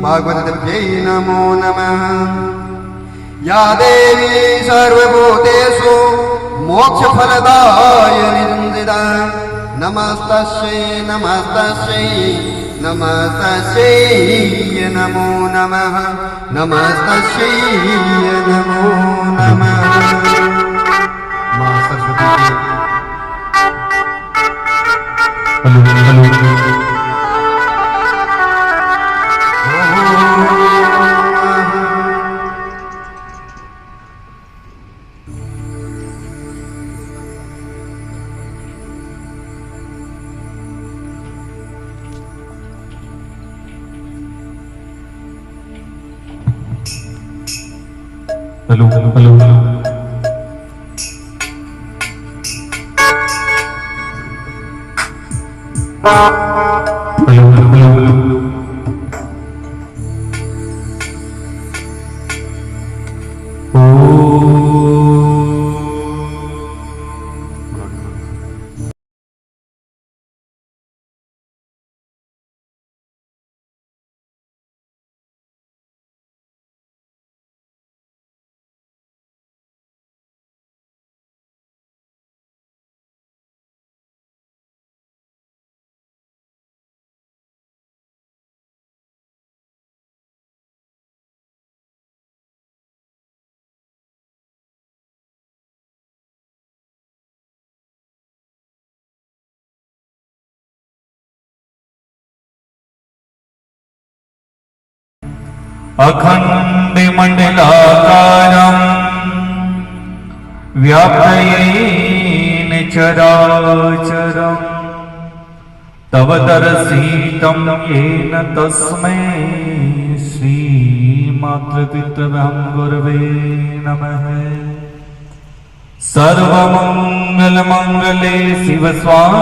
भागवतदेव्यै नमो नमः। या देवी सर्वभूतेषु मोक्षफलदायिनी संस्थिता नमस्तस्यै नमस्तस्यै नमस्तस्यै नमो नमः नमस्तस्यै नमो नमः। मां Saraswati hello hello hello hello अखण्डमण्डलाकारं व्याप्तयेन चराचरं तव दर्शितं येन तस्मै श्रीमातृपितृभ्यां गुरवे नमः। सर्वमङ्गलमङ्गले शिवस्वार्थसाधके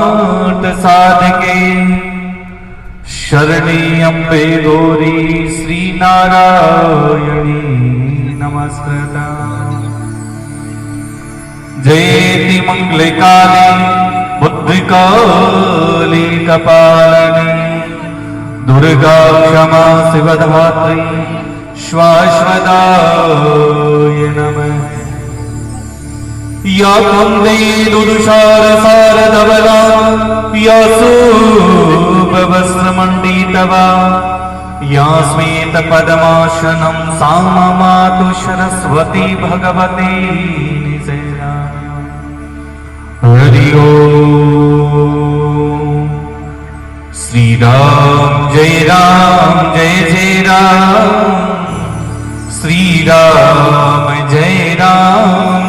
शरण्ये अम्बे गौरी श्रीनारायणी नमस्कृता। जयेति मंगले काले बुद्धिकाले कपालिनी दुर्गा क्षमा शिवधात्री शाश्वताय नमः। या कुन्दे दुरुषार सारधवला या वस्त्रमण्डितवा या श्वेतपद्मासनं सा मातु सरस्वती भगवती निसेना। हरि ओम। श्री राम जय राम श्री राम जय राम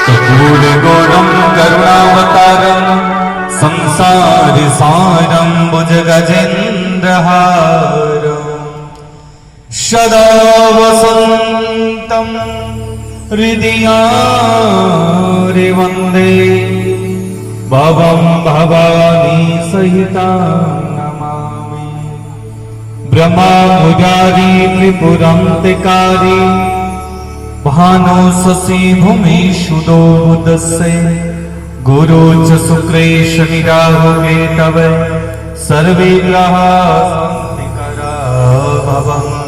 कर्पूरगौरं करुणावतारं संसारसारं भुजगजेन्द्रहारं सदा वसन्तं हृदि वन्दे भवं भवानी सहितां नमामि। ब्रह्ममुरारी त्रिपुरान्तिकारी भानु शशि भूमिषुदो बुधस्य गुरु च शुक्रे शनिराहु केतवे सर्वे ग्रहा शान्तिकरा भवन्तु।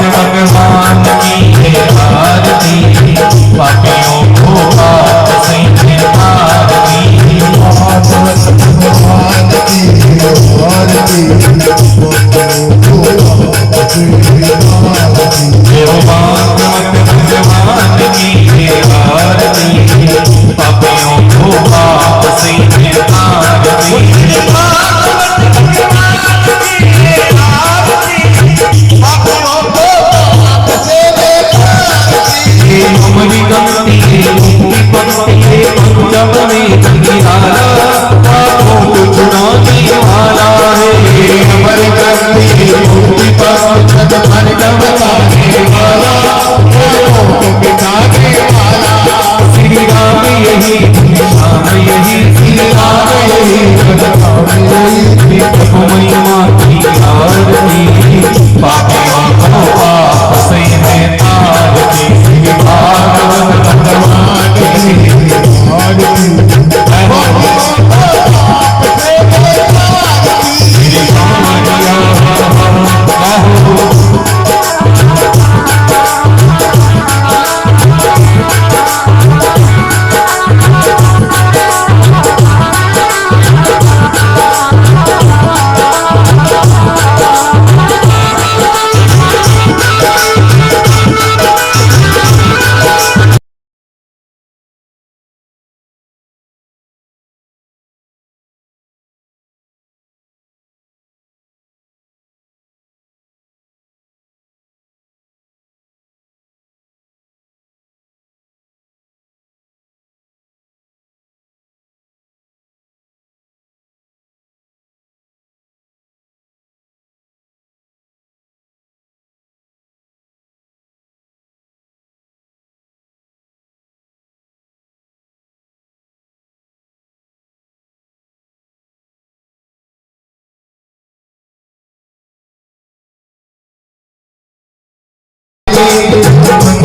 भगवान की आरती पापियों को पाप से आरती भगवान की आरती भगवान की आरती पापियों को पाप से आरती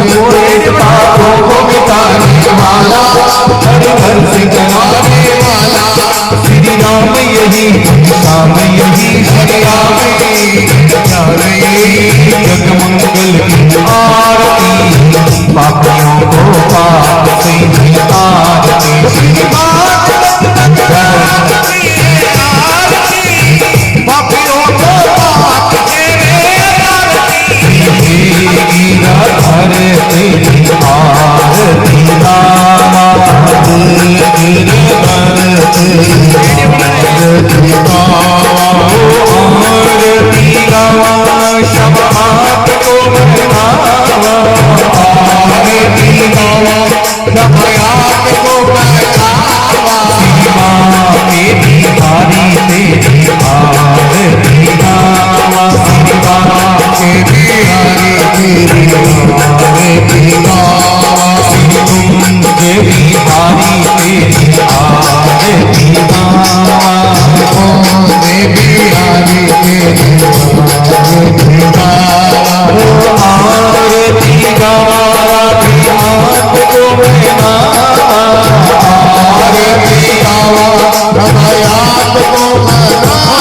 पूरे पापों को मिटाने वाला, हर घर से कराने वाला, श्री राम यही श्याम यही, श्री राम जग मंगल की आरती, पापियों को पाप से नितारती, श्री पापियों को पाप से धर तेरी आरती रामा, दिल आरती गावा, शब आपको मनावा, आरती गावा, शब आपको मनावा, सीमा तेरी हारी तेरी आरती गावा, सीमा तेरी हारी तेरी आरती गावा, तुम देवी हारी तेरी आरती गावा, ओ देवी हारी तेरी आरती गावा, आरती गावा, आपको मनावा, आरती गावा, आपको मनावा,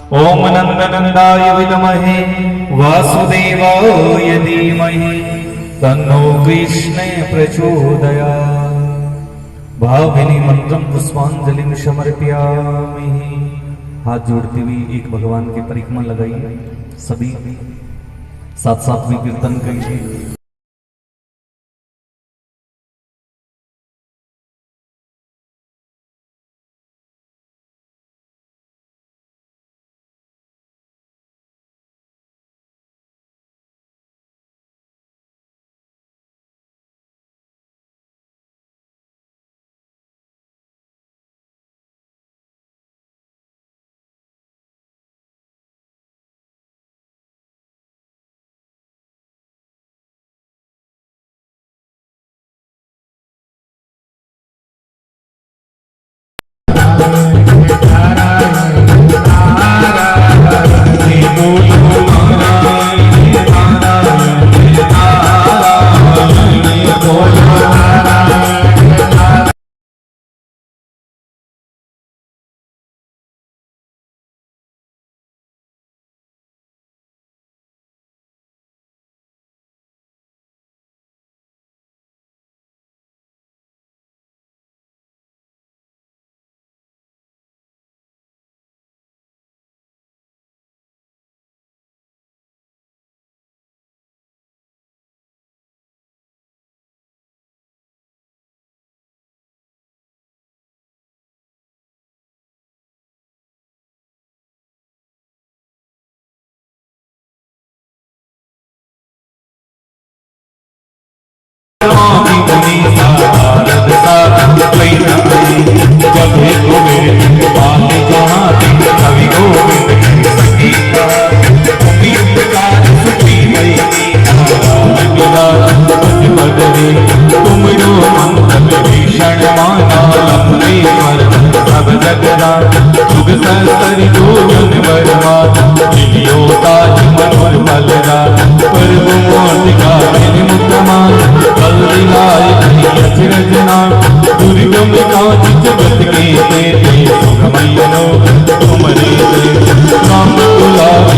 ओम नंदनंदाय विद्महे वासुदेवाय धीमहि तन्नो कृष्ण प्रचोदयात्। भाविनी मंत्रम पुष्पांजलि समर्पयामि। हाथ जोड़ते हुए एक भगवान की परिक्रमा लगाइए। सभी साथ साथ भी कीर्तन करिए। दुर्गम काज जगत के तेरे सुखमयनो तुमरे राम दुलारे।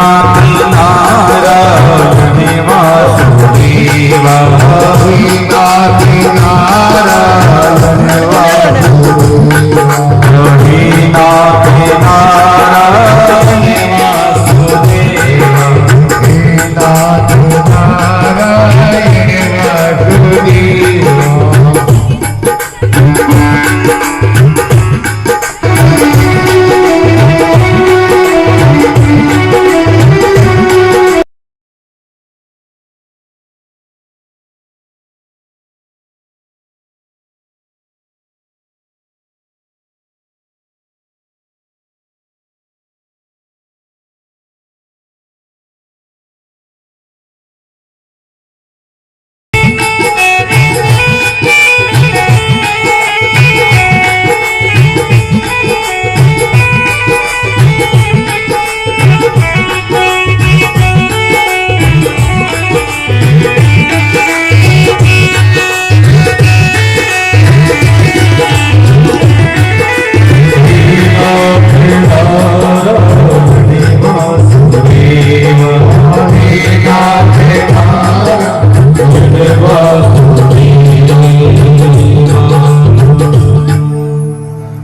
नारायण वासुदेवा रघुनाथ नारायण वासुदेवा रघुनाथ नारायण वासुदेवा रघुनाथ नारायण वासुदेवा।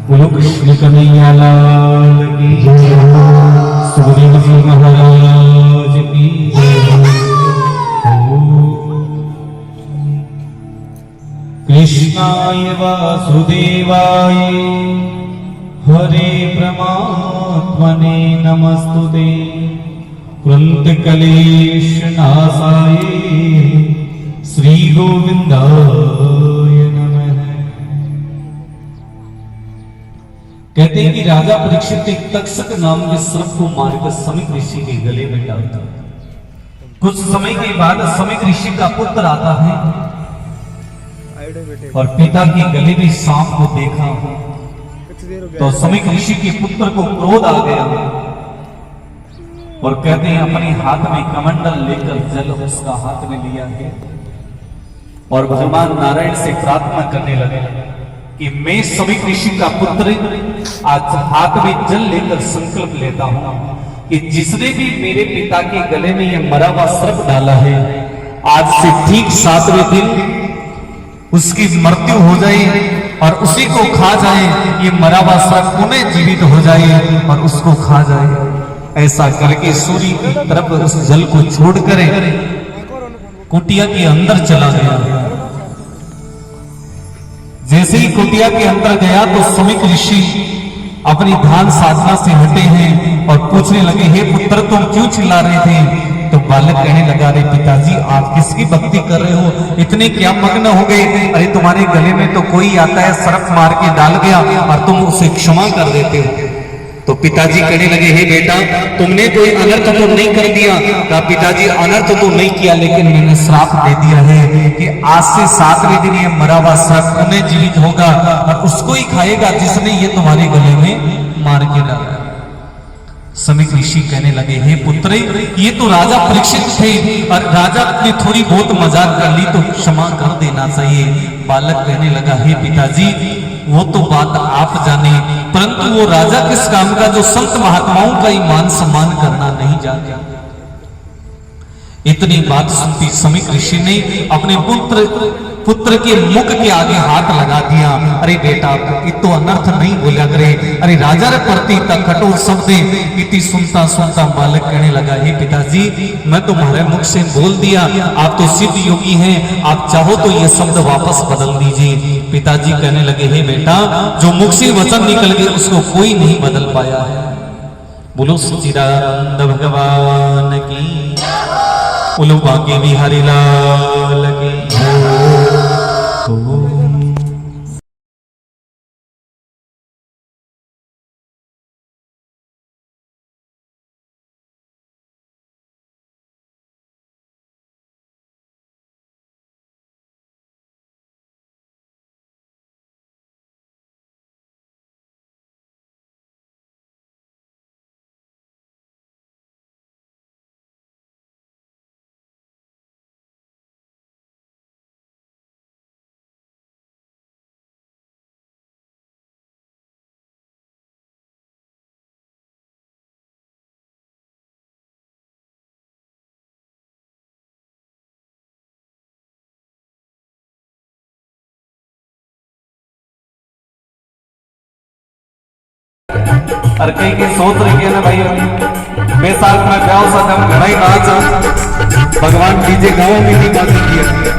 बोलो कृष्ण कन्हैया लाल की जय, सुखदेव जी महाराज की जय। कृष्णाय वासुदेवाय हरे परमात्मने नमस्तुते कृंत कलेश नाशाय श्री गोविंदाय नमः। कहते हैं कि राजा परीक्षित एक तक्षक नाम के सर्प को मारकर समिक ऋषि के गले में डालता। कुछ समय के बाद समिक ऋषि का पुत्र आता है और पिता के गले में सांप को देखा तो समिक ऋषि के पुत्र को क्रोध आ गया और कहते हैं अपने हाथ में कमंडल लेकर जल उसका हाथ में लिया है और भगवान नारायण से प्रार्थना करने लगे कि मैं समिक ऋषि का पुत्र आज हाथ में जल लेकर संकल्प लेता हूं कि जिसने भी मेरे पिता के गले में यह मरा हुआ सर्प डाला है आज से ठीक 7वें दिन उसकी मृत्यु हो जाए और उसी को खा जाए, ये मरा हुआ सर्प पुनः जीवित हो जाए और उसको खा जाए। ऐसा करके सूर्य की तरफ उस जल को छोड़कर कुटिया के अंदर चला गया। जैसे ही कुटिया के अंदर गया तो समिक ऋषि अपनी ध्यान साधना से हटे हैं और पूछने लगे, हे पुत्र तुम क्यों चिल्ला रहे थे? तो बालक कहने लगा, अरे पिताजी आप किसकी भक्ति कर रहे हो, इतने क्या मग्न हो गए? अरे तुम्हारे गले में तो कोई आता है सर्प मार के डाल गया और तुम उसे क्षमा कर देते हो। तो पिताजी कहने लगे, हे बेटा तुमने कोई अनर्थ तो नहीं कर दिया? कहा पिताजी अनर्थ तो नहीं किया लेकिन मैंने श्राप दे दिया है कि आज से 7वें दिन ये मरा हुआ सर्प पुनः जीवित होगा और उसको ही खाएगा जिसने ये तुम्हारे गले में मार के डाला। समिक ऋषि कहने लगे, हे पुत्र ये तो राजा परीक्षित थे और राजा ने थोड़ी बहुत मजाक कर ली तो क्षमा कर देना चाहिए। बालक कहने लगा, हे पिताजी वो तो बात आप जाने, परंतु वो राजा किस काम का जो संत महात्माओं का ही मान सम्मान करना नहीं जानता। इतनी बात सुनती समिक ऋषि ने अपने पुत्र के मुख के आगे हाथ लगा दिया। अरे बेटा ये तो अनर्थ नहीं बोला करे, अरे राजा रे प्रति तक कठोर शब्द इति सुनता सुनता बालक कहने लगा, हे पिताजी मैं तुम्हारे मुख से बोल दिया, आप तो सिद्ध योगी हैं, आप चाहो तो ये शब्द वापस बदल दीजिए। पिताजी कहने लगे, हे बेटा जो मुख से वचन निकल गए उसको कोई नहीं बदल पाया है। बोलो सच्चिदानंद भगवान की, बोलो बांके बिहारी लाल की। और कई के सोच रही है ना भाई बेसाल में ब्याह सदम घड़ाई नाच भगवान डीजे गाँव में नहीं गा दिया।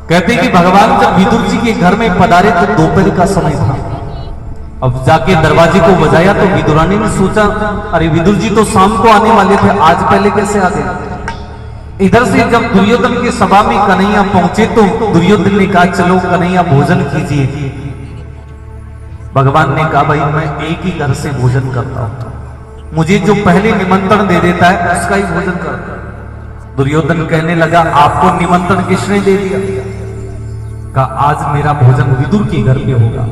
कहते हैं कि भगवान जब विदुर जी के घर में पधारे तो दोपहर का समय था। अब जाके दरवाजे को बजाया तो विदुरानी ने सोचा, अरे विदुर जी तो शाम को आने वाले थे, आज पहले कैसे आ गए। इधर से जब दुर्योधन की सभा में कन्हैया पहुंचे तो दुर्योधन ने कहा, चलो कन्हैया भोजन कीजिए। भगवान ने कहा, भाई मैं एक ही घर से भोजन करता हूं, मुझे जो पहले निमंत्रण दे देता है उसका ही भोजन करता हूं। दुर्योधन कहने लगा, आपको निमंत्रण किसने दे दिया? कहा, आज मेरा भोजन विदुर के घर पे होगा।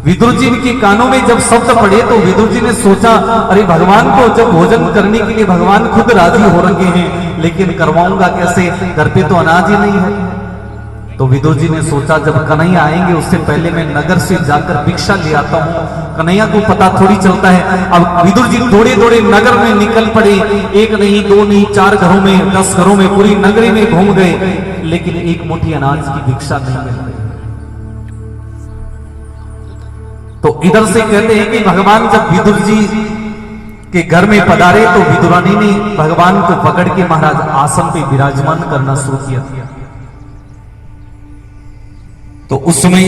विदुर जी के कानों में जब शब्द पड़े तो विदुर जी ने सोचा, अरे भगवान को जब भोजन करने के लिए भगवान खुद राजी हो रखे हैं, लेकिन करवाऊंगा कैसे, घर पे तो अनाज ही नहीं है। तो विदुर जी ने सोचा, जब कन्हैया आएंगे उससे पहले मैं नगर से जाकर भिक्षा ले आता हूं, कन्हैया को पता थोड़ी चलता है। अब विदुर जी थोड़े थोड़े नगर में निकल पड़े, एक नहीं, दो नहीं, 4 घरों में, 10 घरों में, पूरी नगरी में घूम गए, लेकिन एक मुट्ठी अनाज की भिक्षा नहीं मिल रही। तो इधर से कहते हैं कि भगवान जब विदुर जी के घर में पधारे तो विदुरानी ने भगवान को पकड़ के महाराज आसन पे विराजमान करना शुरू किया। तो उस समय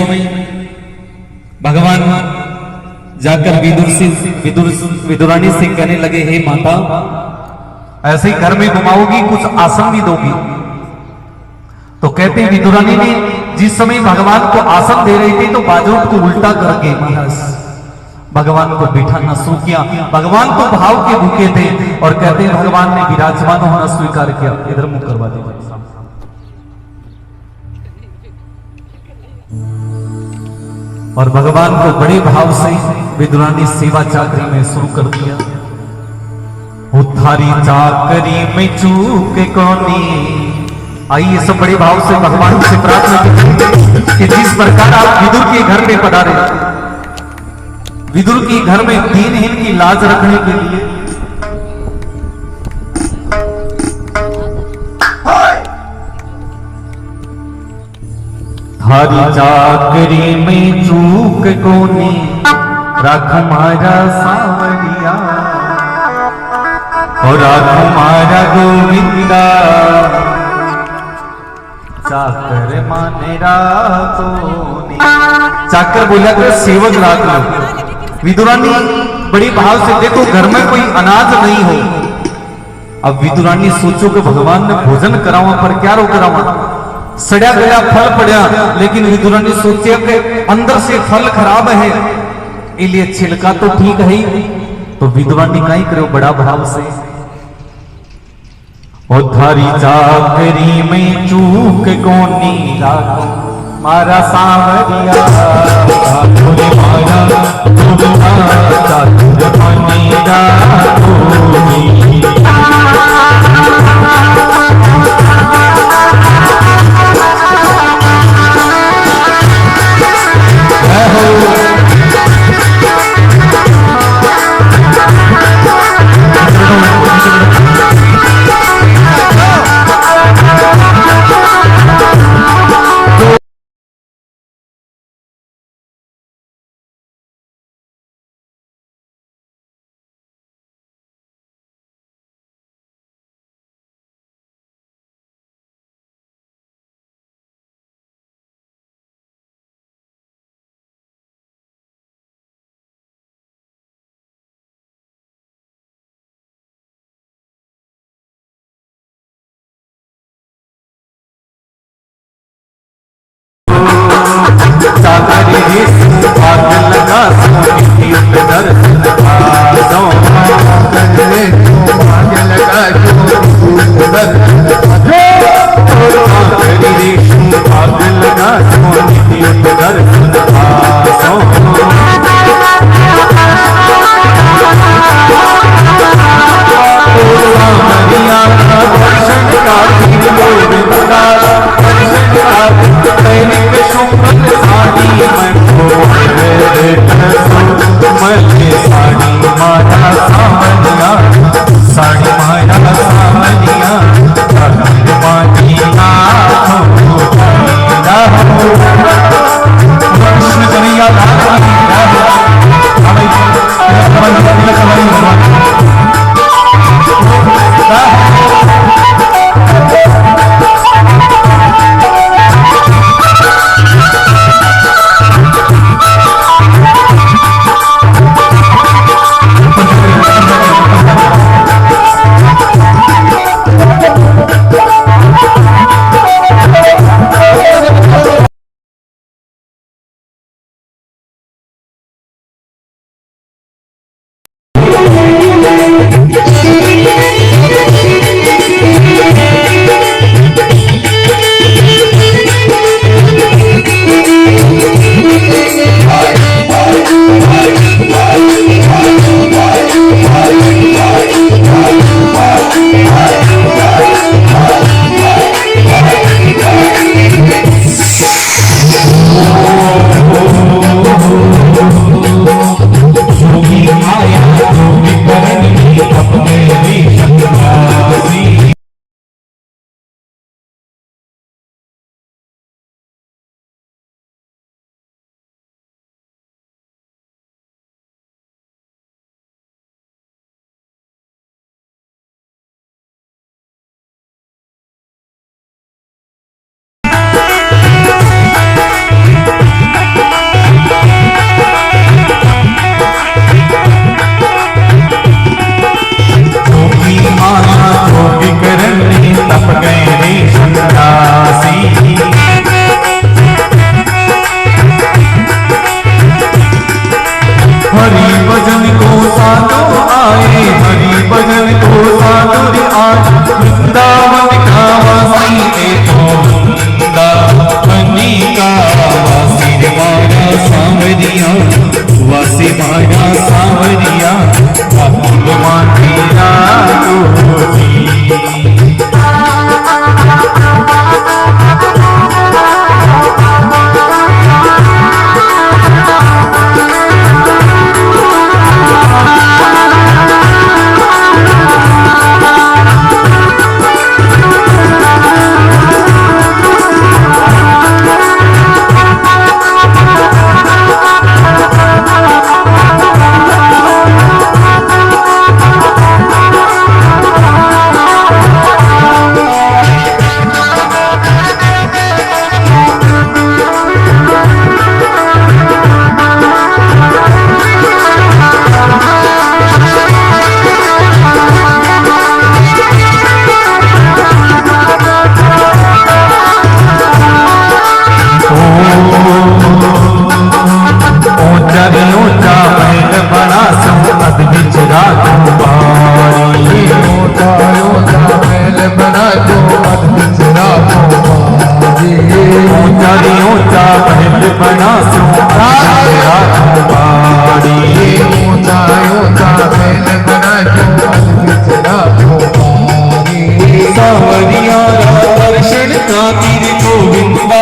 भगवान जाकर विदुरानी से कहने लगे, हे माता, ऐसे ही घर में घुमाओगी, कुछ आसन भी दोगी। तो कहते हैं विदुरानी ने जिस समय भगवान को आसन दे रही थी तो बाजू को उल्टा करके महाराज भगवान को बिठाना शुरू किया। भगवान तो भाव के भूखे थे और कहते हैं भगवान ने विराजमान होना स्वीकार किया। इधर मुंह करवा दीजिए। और भगवान को बड़े भाव से विदुरानी सेवा चाकरी में शुरू कर दिया। उद्धारी चाकरी में चूक कौनी। आइए सब बड़े भाव से भगवान से प्रार्थना करें कि जिस प्रकार आप विदुर के घर में पधारे, विदुर के घर में दीनहीन की लाज रखने के लिए थारी चाकरी में चूक कोनी, राख मारा सावरिया और राख मारा गोविंदा, चाकर माने रातोनी। चाकर बोला कर सेवक राख लो। विदुरानी बड़ी भाव से, देखो घर में कोई अनाज नहीं हो। अब विदुरानी सोचो कि भगवान ने भोजन करावा पर क्या रो करावा, सड़ा गया फल पड़ा, लेकिन विदुरानी सोचे कि अंदर से फल खराब है, इसलिए छिलका तो ठीक है ही। तो विदुरानी का ही करो बड़ा भाव से, उद्धारी चाकरी में चूक कोनी, राखो मारा सावरिया, मारा चाकर मानी राखो। राखो बारी ऊंचा ऊंचा महल बना दो अद्भुत राखो बारी ऊंचा ऊंचा महल बना दो राखो बारी ऊंचा ऊंचा महल बना दो अद्भुत राखो बारी सावरिया दर्शन खातिर गोविंदा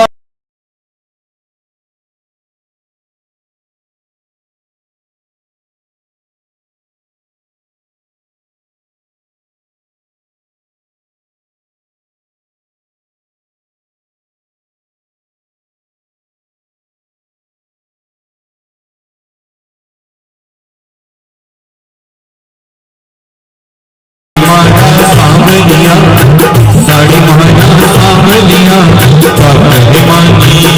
साड़ी महाना सावलिया पकड़ मानिया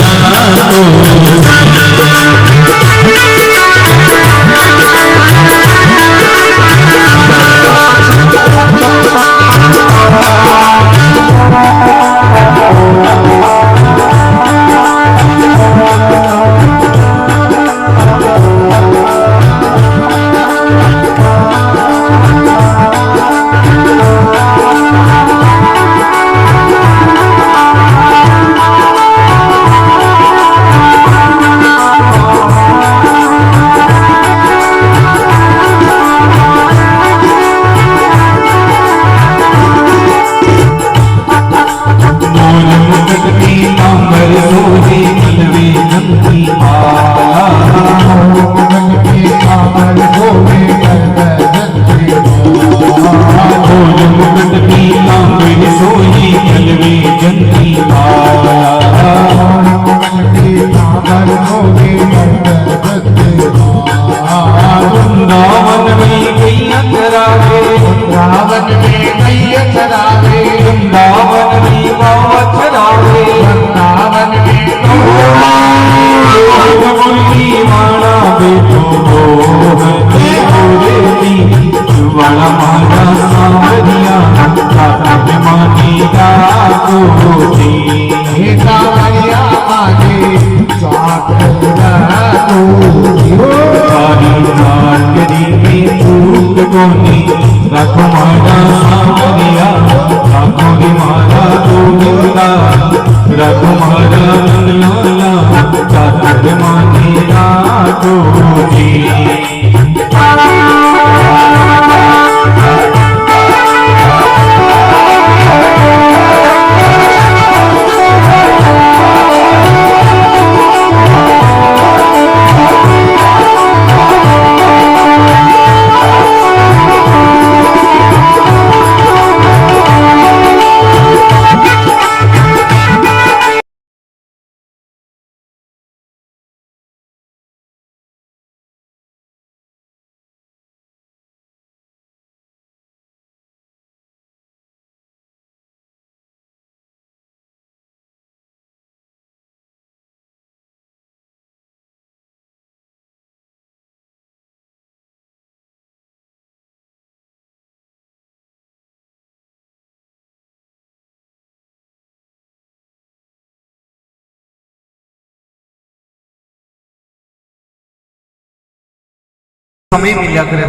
समय मिलिया करे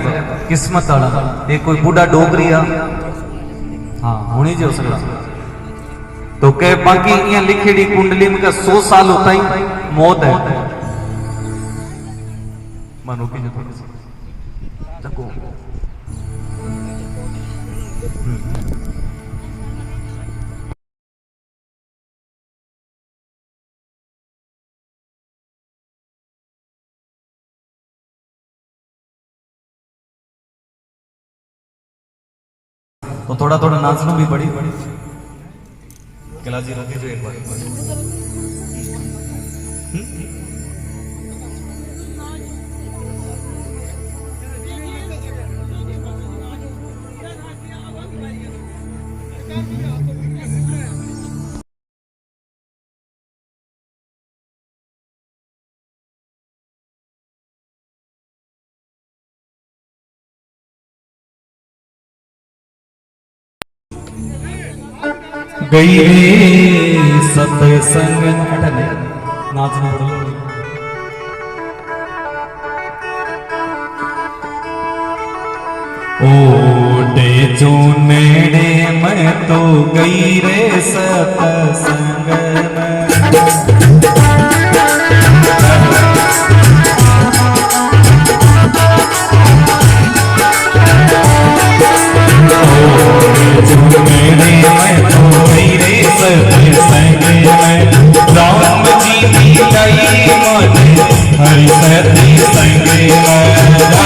किस्मत वाला ये कोई बूढ़ा डोगरिया हाँ होनी जो सकता तो कह बाकी यहाँ लिखेड़ी कुंडली में का 100 साल होता ही मौत है मानो कि जो थोड़ी तो थोड़ा थोड़ा नाचना भी बड़ी किला जी रखी जो एक बार गई रे सत्संग नाचना ओडे जो नेड़े मैं तो गई रे सतसंग मेरे मैं तो गई रे सतसंग में राम जी की गई मन हरि सतसंग में श्री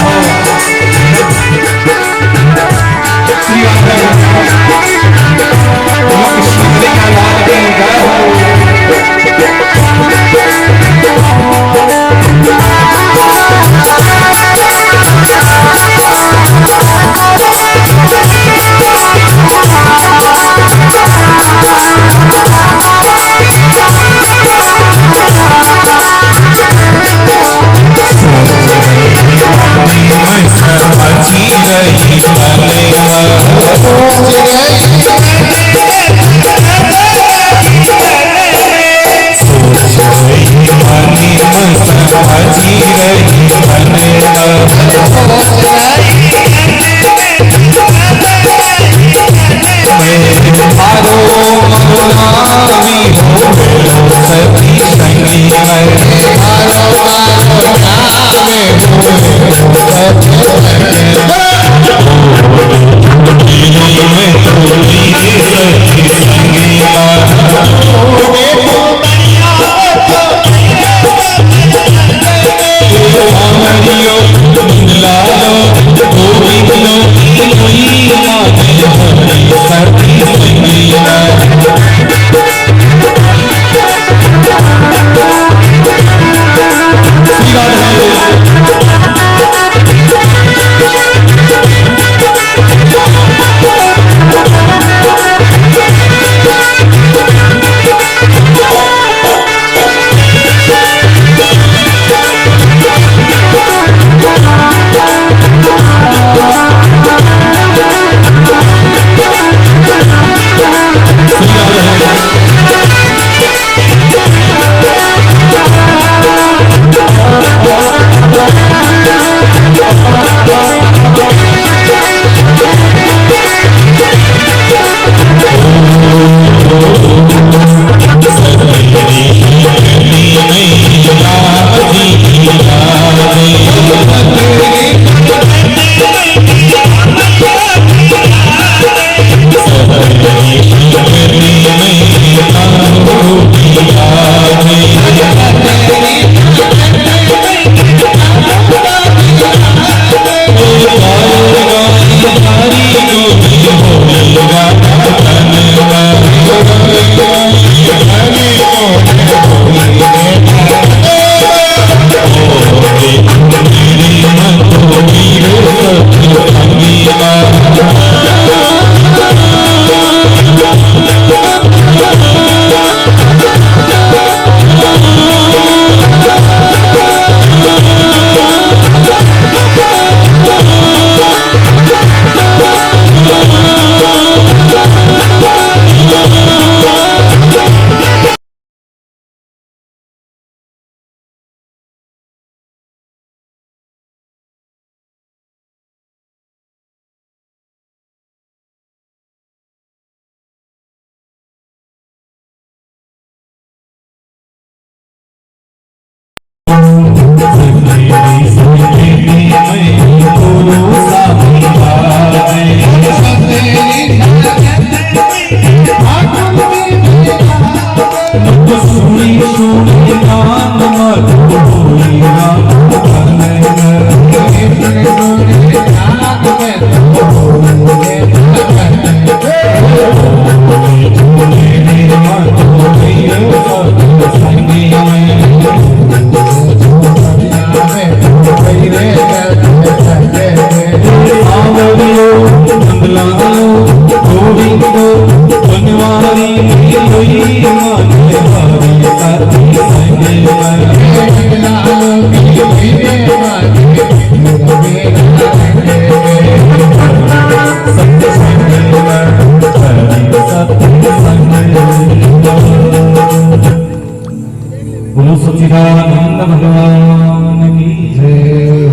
सच्चिदानंद भगवान की जय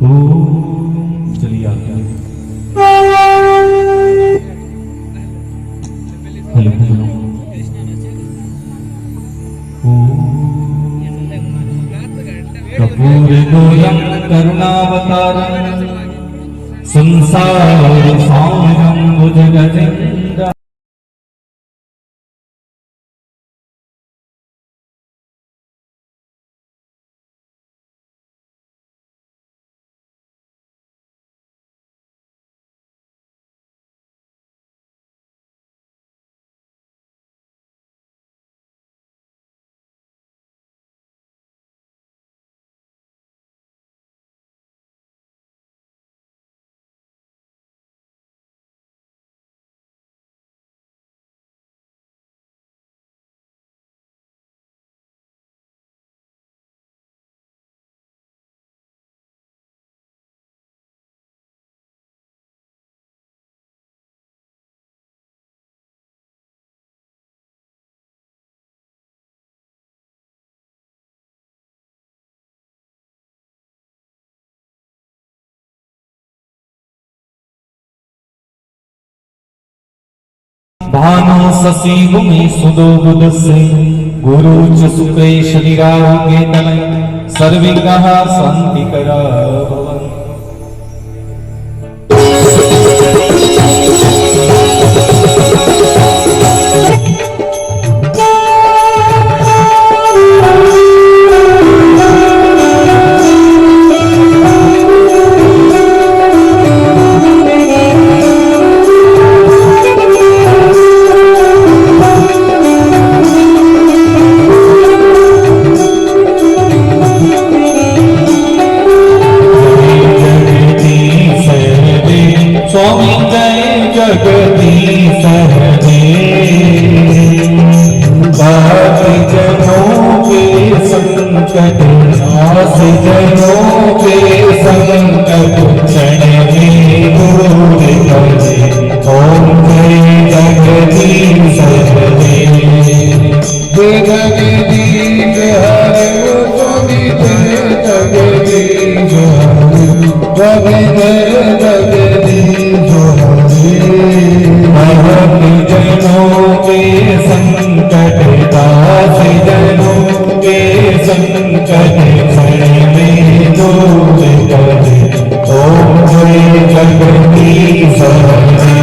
हो। करुणावतारम् संसार सारं भुजगजेन्द्र भानु शशि भूमि सुदो बुध से गुरु च सुखे शरीराव के तले सर्विंगः शांति करा भवन। स्वामी जय जगदीश हरे बाकी जनों के संकट नाश जनों के संकट क्षण में दूर करे ओम जय जगदीश हरे जगदीश हरे स्वामी जय जगदीश हरे जगदीश जनों के संकट दास जनों के संकट क्षण में दूर करे ओम जय जगदीश हरे।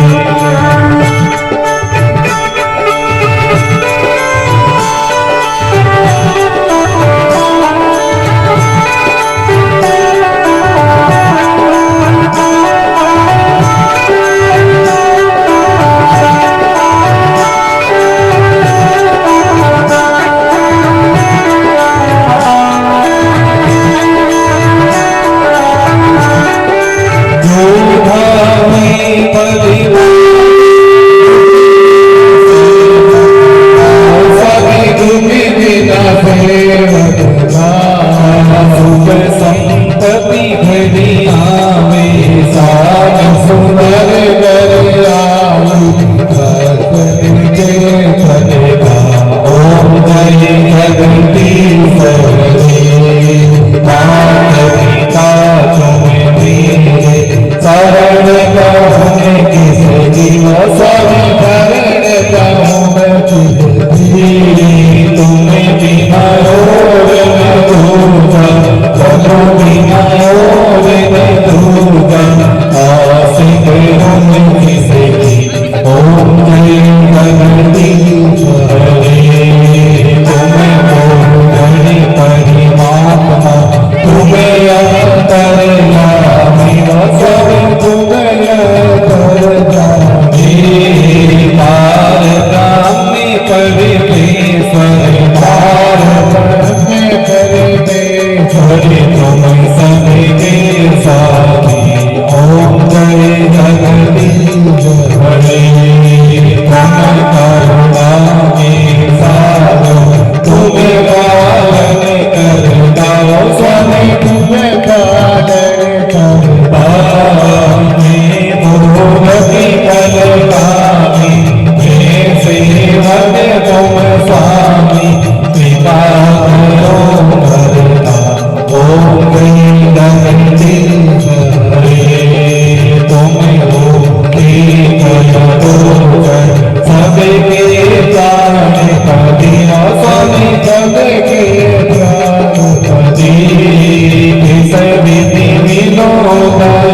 संपत्ति घरी आवे साज सुंदर कर ओम जय जगदीश हरे माता पिता तुम्हें मेरे शरण कहूँ किस जीव स्वामी शरण कहूँ तुम्हें बिना और दूजा बिना और दूजा आशिक हम किसे ओम जय जगदीश हरे तुम्हें गणि परमात्मा तुम्हें अंतर्यामी सब तुम्हें अंतर्यामी पार ब्राह्मी परमेश्वर पार ब्रह्म परमेश्वर तुम सबके स्वामी ओम जय जगदीश हरे तुम करुणा के होगा